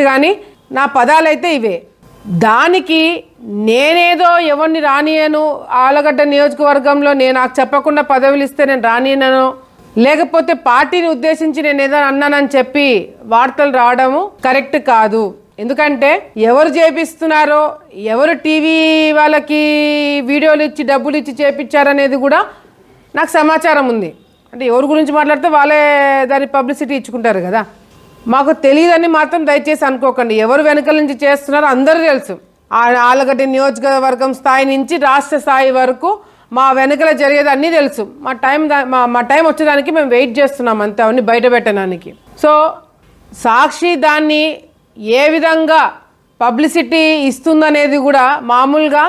కానీ నా పదాలైతే ఇవే. దానికి నేనేదో ఎవరిని రానియను, ఆలగడ్డ నియోజకవర్గంలో నాకు చెప్పకుండా పదవులు ఇస్తే నేను రానియనను, లేకపోతే పార్టీని ఉద్దేశించి నేను ఏదో అన్నానని చెప్పి వార్తలు రావడము కరెక్ట్ కాదు. ఎందుకంటే ఎవరు చేపిస్తున్నారో, ఎవరు టీవీ వాళ్ళకి వీడియోలు ఇచ్చి డబ్బులు ఇచ్చి చేపించారనేది కూడా నాకు సమాచారం ఉంది. అంటే ఎవరి గురించి మాట్లాడితే వాళ్ళే దాని పబ్లిసిటీ ఇచ్చుకుంటారు కదా. మాకు తెలియదని మాత్రం దయచేసి అనుకోకండి. ఎవరు వెనకాల నుంచి చేస్తున్నారో అందరూ తెలుసు. ఆలగడ్డ నియోజకవర్గం స్థాయి నుంచి రాష్ట్ర స్థాయి వరకు మా వెనకల జరిగేది అన్నీ తెలుసు. మా టైం వచ్చేదానికి మేము వెయిట్ చేస్తున్నాం అంతే, అవన్నీ బయట పెట్టడానికి. సో సాక్షి దాన్ని ఏ విధంగా పబ్లిసిటీ ఇస్తుందనేది కూడా మామూలుగా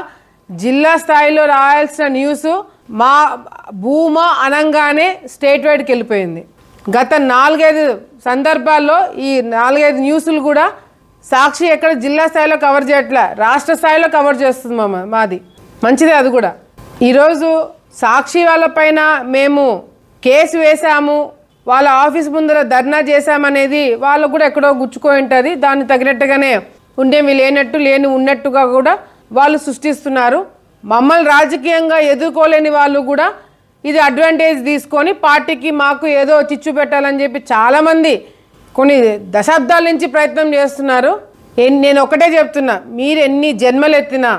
జిల్లా స్థాయిలో రాయాల్సిన న్యూస్ మా భూమా అనంగానే స్టేట్ వైడ్కి వెళ్ళిపోయింది. గత 4-5 సందర్భాల్లో ఈ 4-5 న్యూస్లు కూడా సాక్షి ఎక్కడ జిల్లా స్థాయిలో కవర్ చేయట్లే, రాష్ట్ర స్థాయిలో కవర్ చేస్తుంది మాది. మంచిదే అది కూడా. ఈరోజు సాక్షి వాళ్ళపైన మేము కేసు వేసాము, వాళ్ళ ఆఫీస్ ముందర ధర్నా చేశామనేది వాళ్ళకు కూడా ఎక్కడో గుచ్చుకొని ఉంటుంది. దాన్ని తగినట్టుగానే ఉండేవి లేనట్టు లేని ఉన్నట్టుగా కూడా వాళ్ళు సృష్టిస్తున్నారు. మమ్మల్ని రాజకీయంగా ఎదుర్కోలేని వాళ్ళు కూడా ఇది అడ్వాంటేజ్ తీసుకొని పార్టీకి మాకు ఏదో చిచ్చు పెట్టాలని చెప్పి చాలామంది కొన్ని దశాబ్దాల నుంచి ప్రయత్నం చేస్తున్నారు. నేను ఒకటే చెప్తున్నా, మీరు ఎన్ని జన్మలు ఎత్తినా,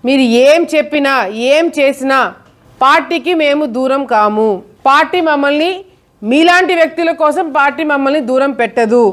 మీరు ఏం చెప్పినా ఏం చేసినా పార్టీకి మేము దూరం కాము. పార్టీ మమ్మల్ని, మీలాంటి వ్యక్తుల కోసం పార్టీ మమ్మల్ని దూరం పెట్టదు.